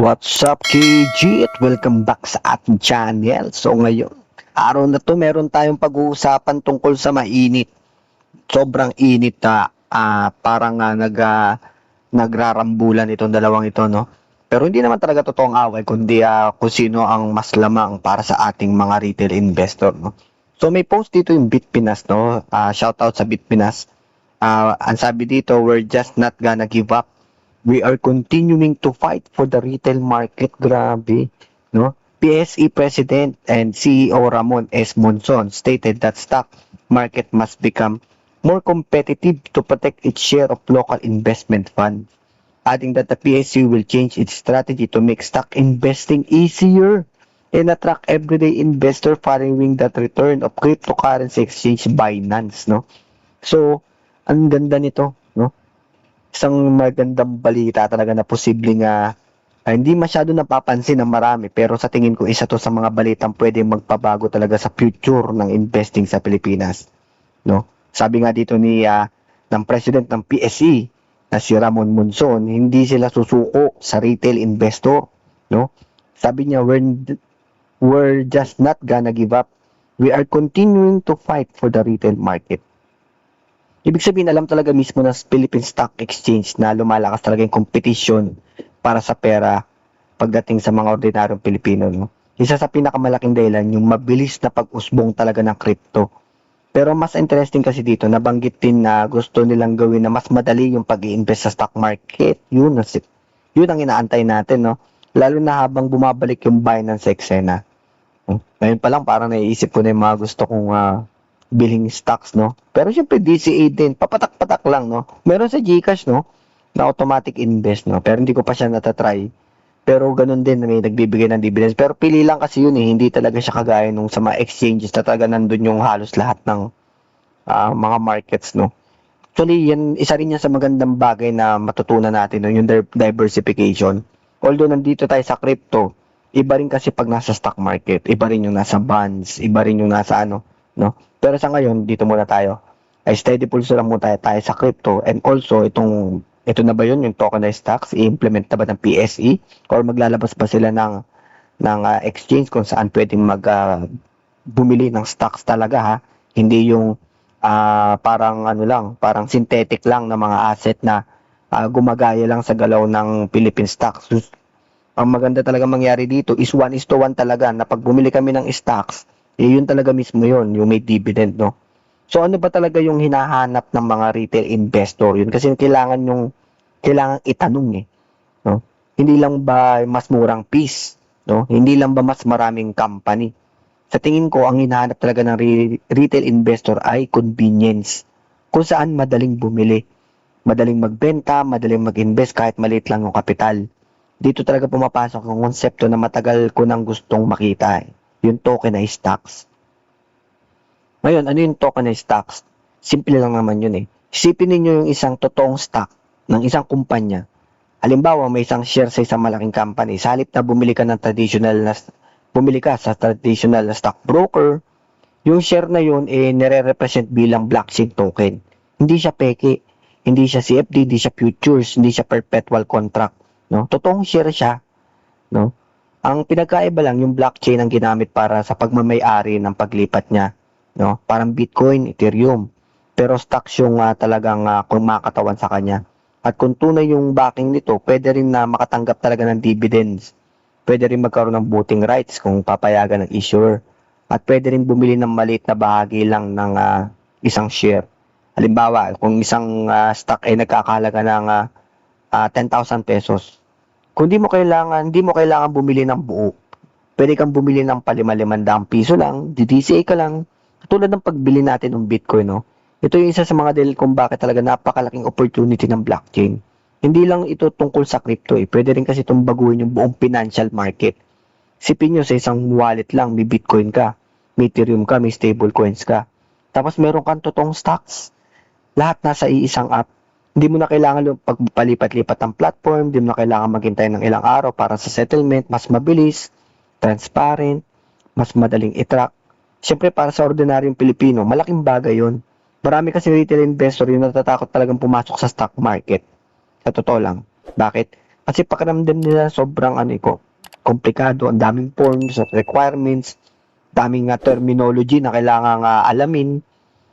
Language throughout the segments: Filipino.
What's up, KG? At welcome back sa ating channel. So ngayon, araw na to meron tayong pag-uusapan tungkol sa mainit. Sobrang init na parang nagrarambulan itong dalawang ito, no? Pero hindi naman talaga totoong away, kundi kung sino ang mas lamang para sa ating mga retail investor, no? So may post dito yung Bitpinas, no? Shoutout sa Bitpinas. Ang sabi dito, we're just not gonna give up. We are continuing to fight for the retail market. Grabe, no? PSE President and CEO Ramon S. Monson stated that stock market must become more competitive to protect its share of local investment funds, adding that the PSE will change its strategy to make stock investing easier and attract everyday investor following that return of cryptocurrency exchange Binance, no? So, ang ganda nito, no? Isang magandang balita talaga na posibleng hindi masyado napapansin ng marami, pero sa tingin ko isa to sa mga balitang pwedeng magpabago talaga sa future ng investing sa Pilipinas, no? Sabi nga dito ng president ng PSE na si Ramon Monson, hindi sila susuko sa retail investor, no? Sabi niya, we're just not gonna give up. We are continuing to fight for the retail market. Ibig sabihin, alam talaga mismo ng Philippine Stock Exchange na lumalakas talaga yung competition para sa pera pagdating sa mga ordinaryong Pilipino, no? Isa sa pinakamalaking dahilan, yung mabilis na pag-usbong talaga ng crypto. Pero mas interesting kasi dito, nabanggit din na gusto nilang gawin na mas madali yung pag-i-invest sa stock market. Yun ang inaantay natin, no? Lalo na habang bumabalik yung Binance sa eksena. Ngayon pa lang, parang naiisip ko na yung mga gusto kong billing stocks, no? Pero syempre DCA din, papatak-patak lang, no? Meron sa GCash, no? Na automatic invest, no? Pero hindi ko pa siya natatry. Pero ganun din, may nagbibigay ng dividends. Pero pili lang kasi yun, hindi talaga siya kagaya nung sa mga exchanges na talaga nandun yung halos lahat ng mga markets, no? Actually, yan, isa rin yan sa magandang bagay na matutunan natin, no? Yung diversification. Although nandito tayo sa crypto, iba rin kasi pag nasa stock market, iba rin yung nasa bonds, iba rin yung nasa no? Pero sa ngayon, dito muna tayo. Ay steady pulso lang muna tayo sa crypto, and also ito na ba yun, yung tokenized stocks, i-implement na ba ng PSE or maglalabas pa sila ng exchange kung saan pwedeng bumili ng stocks talaga, ha? Hindi yung parang parang synthetic lang na mga asset na gumagaya lang sa galaw ng Philippine stocks. Ang maganda talaga mangyari dito is 1:1 talaga, na pag bumili kami ng stocks, yun talaga mismo yun, yung may dividend, no? So ano ba talaga yung hinahanap ng mga retail investor? Yun kasi kailangan itanong, no? Hindi lang ba mas murang piece, no? Hindi lang ba mas maraming company? Sa tingin ko, ang hinahanap talaga ng retail investor ay convenience, kung saan madaling bumili, madaling magbenta, madaling mag-invest kahit maliit lang yung kapital. Dito talaga pumapasok ang konsepto na matagal ko nang gustong makita, yung tokenized stocks. Ngayon, ano yung tokenized stocks? Simple lang naman yun, Isipin ninyo yung isang totoong stock ng isang kumpanya. Halimbawa, may isang share sa isang malaking company. Sa halip na bumili ka sa traditional na stock broker, yung share na yun nire-represent bilang blockchain token. Hindi siya peke, hindi siya CFD, hindi siya futures, hindi siya perpetual contract, no? Totoong share siya, no? Ang pinagkaiba lang, yung blockchain ang ginamit para sa pagmamay-ari ng paglipat niya, no? Parang Bitcoin, Ethereum. Pero stocks yung talagang kumakatawan sa kanya. At kung tunay yung backing nito, pwede rin na makatanggap talaga ng dividends. Pwede rin magkaroon ng voting rights kung papayagan ng issuer. At pwede rin bumili ng maliit na bahagi lang ng isang share. Halimbawa, kung isang stock ay nagkakahalaga ng 10,000 pesos, kung hindi mo kailangan bumili ng buo. Pwede kang bumili ng ₱5,500 lang, DCA ka lang. Tulad ng pagbili natin ng Bitcoin, no? Ito yung isa sa mga dahil kung bakit talaga napakalaking opportunity ng blockchain. Hindi lang ito tungkol sa crypto, Pwede rin kasi itong baguhin yung buong financial market. Sipin nyo, sa isang wallet lang, may Bitcoin ka, may Ethereum ka, may stablecoins ka. Tapos meron kang totoong stocks. Lahat nasa iisang app. Hindi mo na kailangan pagpalipat-lipat ng platform, hindi mo na kailangan maghintay ng ilang araw para sa settlement, mas mabilis, transparent, mas madaling i-track. Siyempre para sa ordinaryong Pilipino, malaking bagay yun. Marami kasi retail investor yung natatakot talagang pumasok sa stock market. Sa totoo lang. Bakit? Kasi pakiramdam nila sobrang komplikado, ang daming forms of requirements, daming terminology na kailangan alamin.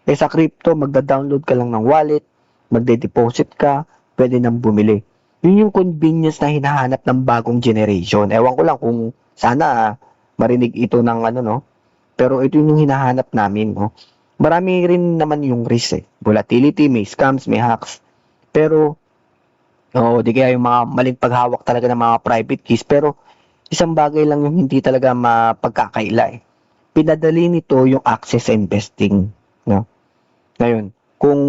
Eh sa crypto, magda-download ka lang ng wallet, magde-deposit ka, pwede nang bumili. Yun yung convenience na hinahanap ng bagong generation. Ewan ko lang kung sana marinig ito ng no? Pero ito yung hinahanap namin, no? Marami rin naman yung risk eh. Volatility, may scams, may hacks. Pero, di kaya yung mga maling paghawak talaga ng mga private keys. Pero, isang bagay lang yung hindi talaga mapagkakaila eh. Pinadali nito yung access sa investing, no? Ngayon, kung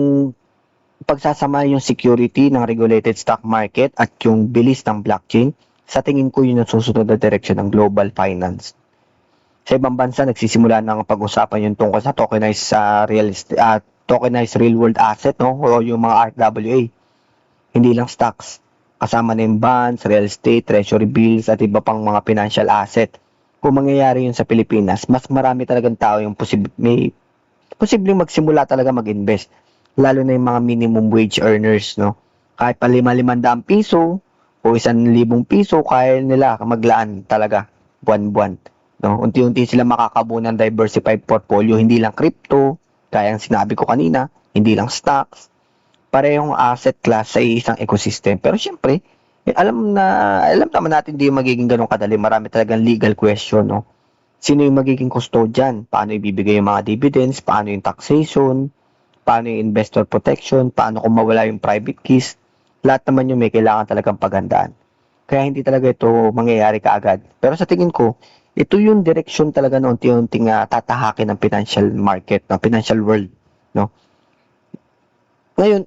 pagsasama yung security ng regulated stock market at yung bilis ng blockchain, sa tingin ko yun ang susunod na direksyon ng global finance. Sa ibang bansa, nagsisimula ng pag-usapan yung tungkol sa tokenized tokenized real world asset, no? O yung mga RWA. Hindi lang stocks. Kasama na yung bonds, real estate, treasury bills, at iba pang mga financial asset. Kung mangyayari yun sa Pilipinas, mas marami talagang tao yung may posibleng magsimula talaga mag-invest. Lalo na yung mga minimum wage earners, no? Kahit pa 5,500 piso o 1,000 piso, kaya nila maglaan talaga buwan-buwan. No? Unti-unti sila makakabuo ng diversified portfolio, hindi lang crypto, kaya ang sinabi ko kanina, hindi lang stocks, parehong asset class sa isang ecosystem. Pero syempre, alam naman natin hindi magiging ganun kadali. Marami talagang legal question, no? Sino yung magiging custodian? Paano ibibigay yung mga dividends? Paano yung taxation? Paano yung investor protection? Paano kung mawala yung private keys? Lahat naman yung may kailangan talagang paghandaan. Kaya hindi talaga ito mangyayari kaagad. Pero sa tingin ko, ito yung direksyon talaga na unti-unting tatahakin ng financial market, ng financial world, no? Ngayon,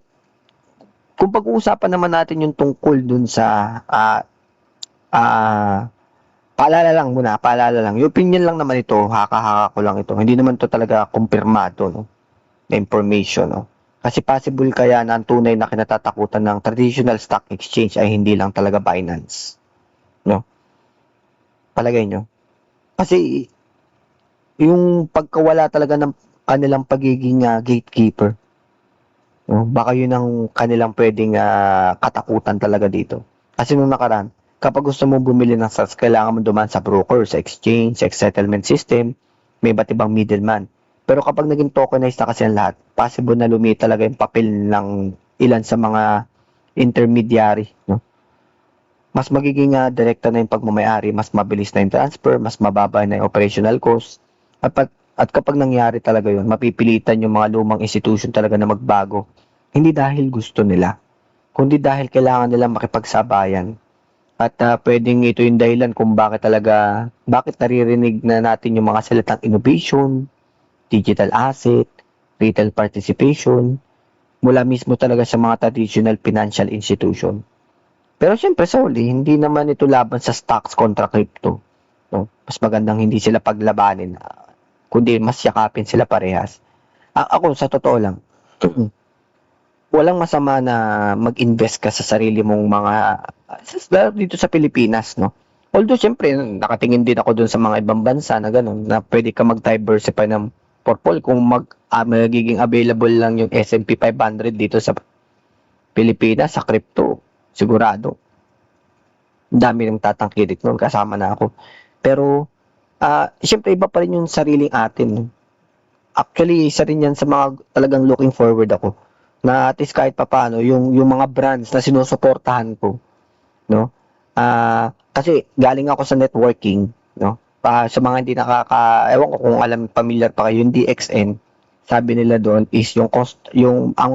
kung pag-uusapan naman natin yung tungkol dun sa paalala lang. Yung opinion lang naman ito, haka-haka ko lang ito. Hindi naman to talaga kumpirmado, no? Na information, no? Kasi possible kaya na ang tunay na kinatatakutan ng traditional stock exchange ay hindi lang talaga Binance, no? Palagay nyo. Kasi yung pagkawala talaga ng kanilang pagiging gatekeeper, no? Baka yun ang kanilang pwedeng katakutan talaga dito. Kasi nung nakaraan, kapag gusto mo bumili ng stocks, kailangan mo dumaan sa broker, sa exchange, sa settlement system, may iba't ibang middleman. Pero kapag naging tokenized na kasi ang lahat, possible na lumit talaga yung papel ng ilan sa mga intermediary, no? Mas magiging direkta na yung pagmamayari, mas mabilis na yung transfer, mas mababa na yung operational cost. At kapag nangyari talaga yun, mapipilitan yung mga lumang institution talaga na magbago. Hindi dahil gusto nila, kundi dahil kailangan nila makipagsabayan. At pwedeng ito yung dahilan kung bakit naririnig na natin yung mga salitang innovation, digital asset, retail participation, mula mismo talaga sa mga traditional financial institution. Pero syempre sa huli, hindi naman ito laban sa stocks kontra crypto, no? Mas magandang hindi sila paglabanin, kundi mas yakapin sila parehas. Ako, sa totoo lang, walang masama na mag-invest ka sa sarili mong dito sa Pilipinas, no? Although, syempre, nakatingin din ako dun sa mga ibang bansa na gano'n, na pwede ka mag-diversify ng portfolio kung magiging available lang yung S&P 500 dito sa Pilipinas, sa crypto, sigurado. Dami ng tatangkilik noon, kasama na ako. Pero, syempre, iba pa rin yung sariling atin, no? Actually, isa rin yan sa mga talagang looking forward ako na at least kahit papaano yung mga brands na sinusuportahan ko, no? Kasi galing ako sa networking, no? Sa mga hindi ewan ko kung familiar pa kayo, yung DXN, sabi nila doon is ang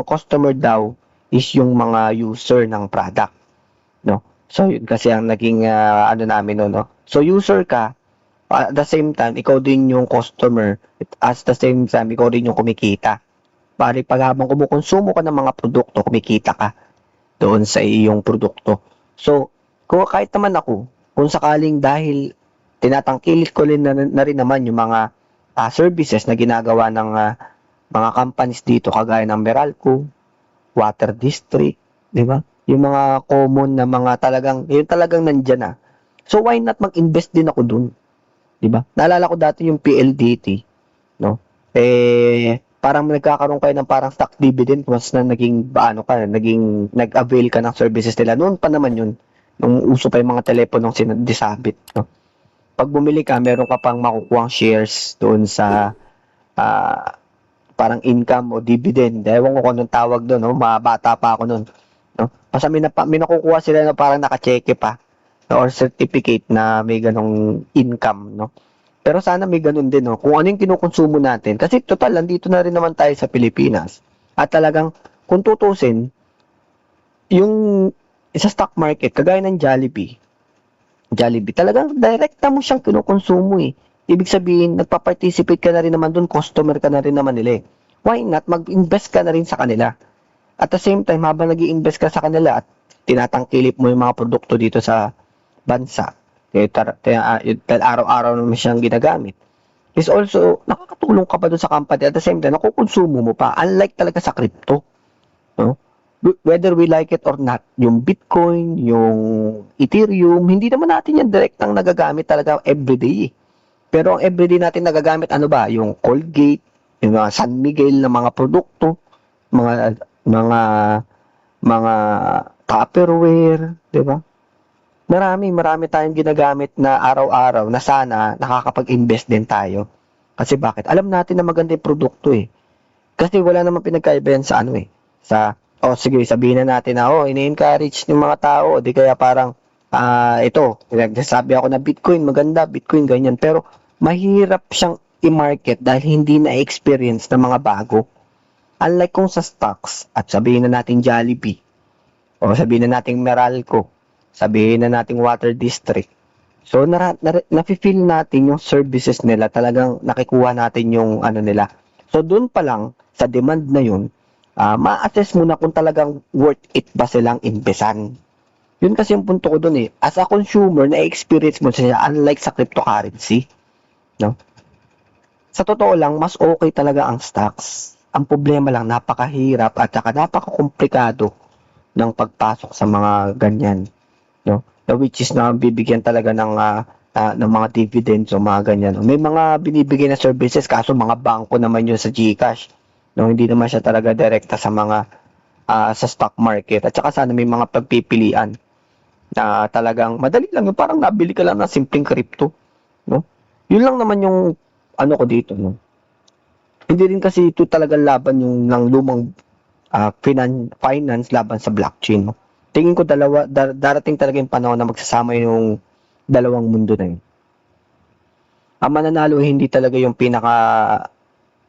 customer daw is yung mga user ng product, no? So yun kasi ang naging namin no. So user ka, at the same time ikaw din yung customer, at the same time ikaw din yung kumikita. Pag habang kumukonsumo ka ng mga produkto, kumikita ka doon sa iyong produkto. So, kahit naman ako, kung sakaling dahil tinatangkilik ko rin na rin naman yung mga services na ginagawa ng mga companies dito, kagaya ng Meralco, Water District, di ba? Yung mga common na mga talagang nandyan na. So, why not mag-invest din ako dun? Di ba? Naalala ko dati yung PLDT, no? Parang nagkakaroon kayo ng parang stock dividend once na nag-avail ka ng services nila. Noon pa naman yun. nung uso pa yung mga teleponong disabit, no? Pag bumili ka, meron ka pang makukuhang shares doon sa parang income o dividend. Ewan ko kung anong tawag doon, no? Mabata pa ako noon, no? Basta may nakukuha sila na parang nakacheke pa, no? Or certificate na may ganong income, no? Pero sana may ganun din, no? Kung ano yung kinukonsumo natin. Kasi total, nandito na rin naman tayo sa Pilipinas. At talagang, kung tutusin, yung sa stock market, kagaya ng Jollibee, talagang direkta mo siyang kinukonsumo eh. Ibig sabihin, nagpa-participate ka na rin naman doon, customer ka na rin naman nila eh. Why not? Mag-invest ka na rin sa kanila. At the same time, habang nag-i-invest ka sa kanila at tinatangkilip mo yung mga produkto dito sa bansa, dahil araw-araw naman siyang ginagamit, is also, nakakatulong ka pa doon sa company at the same time, nakukonsumo mo pa. Unlike talaga sa crypto. No? Whether we like it or not, yung Bitcoin, yung Ethereum, hindi naman natin yan direktang nagagamit talaga everyday. Pero ang everyday natin nagagamit, ano ba? Yung Colgate, yung mga San Miguel na mga produkto, mga mga mga Tupperware, di ba? Marami tayong ginagamit na araw-araw na sana nakakapag-invest din tayo. Kasi bakit? Alam natin na maganda yung produkto eh. Kasi wala namang pinagkaiba yan sa ano eh. Sige, sabihin na natin na, ini-encourage ng mga tao, di kaya parang, ito, nagsasabi ako na Bitcoin, maganda, Bitcoin, ganyan. Pero, mahirap siyang i-market dahil hindi na-experience ng mga bago. Unlike kung sa stocks, at sabihin na natin Jollibee, o sabihin na natin Meralco, sabihin na natin Water District. So, nafe-feel natin yung services nila, talagang nakikuha natin yung ano nila. So, doon pa lang, sa demand na yun, ma-assess mo na kung talagang worth it ba silang imbesan. Yun kasi yung punto ko doon eh. As a consumer, na-experience mo siya unlike sa cryptocurrency. No? Sa totoo lang, mas okay talaga ang stocks. Ang problema lang, napakahirap at saka napakakomplikado ng pagpasok sa mga ganyan. No? Which is na bibigyan talaga ng mga dividends o mga ganyan. May mga binibigay na services kaso mga bangko naman yun sa GCash. No, hindi naman siya talaga direkta sa mga sa stock market. At saka sana may mga pagpipilian na talagang madali lang yung parang nabili ka lang ng simpleng crypto, no? Yun lang naman yung ano ko dito, no. Hindi rin kasi ito talaga laban yung ng lumang finance laban sa blockchain, no. Tingin ko darating talaga yung panahon na magsasama yung dalawang mundo na yun. Ang mananalo hindi talaga yung pinaka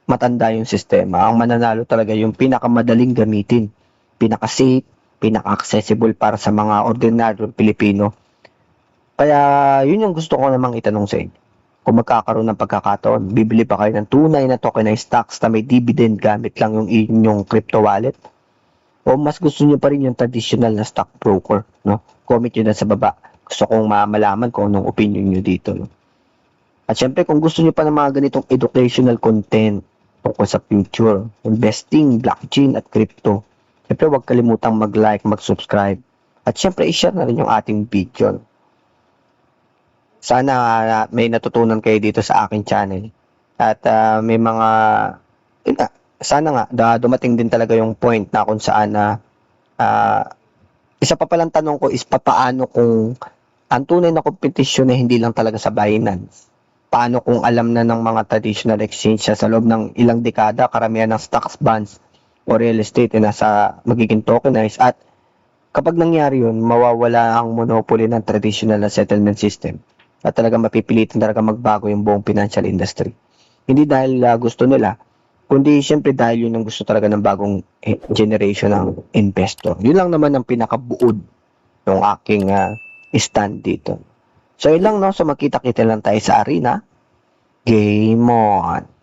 matanda yung sistema. Ang mananalo talaga yung pinakamadaling gamitin, pinaka-safe, pinaka-accessible para sa mga ordinaryong Pilipino. Kaya yun yung gusto ko namang itanong sa inyo. Kung magkakaroon ng pagkakataon, bibili pa kayo ng tunay na tokenized stocks na may dividend gamit lang yung inyong crypto wallet? O mas gusto nyo pa rin yung traditional na stock broker? No? Comment nyo na sa baba. Gusto kong malaman kung anong opinion nyo dito. No? At syempre, kung gusto nyo pa ng mga ganitong educational content tungkol sa future, investing, blockchain at crypto, syempre huwag kalimutang mag-like, mag-subscribe. At syempre, i-share na rin yung ating video. Sana may natutunan kayo dito sa aking channel. At may mga, sana nga, dumating din talaga yung point na kung saan isa pa palang tanong ko is paano kung ang tunay na kompetisyon na hindi lang talaga sa Binance. Paano kung alam na ng mga traditional exchange sa loob ng ilang dekada, karamihan ng stocks, bonds, o real estate na nasa magiging tokenized at kapag nangyari yun, mawawala ang monopoly ng traditional na settlement system at talaga mapipilitan talaga magbago yung buong financial industry. Hindi dahil gusto nila, kundi siyempre dahil yun ang gusto talaga ng bagong generation ng investor. Yun lang naman ang pinakabuod ng aking stand dito. So yun lang, no? So makita-kita lang tayo sa arena. Game on!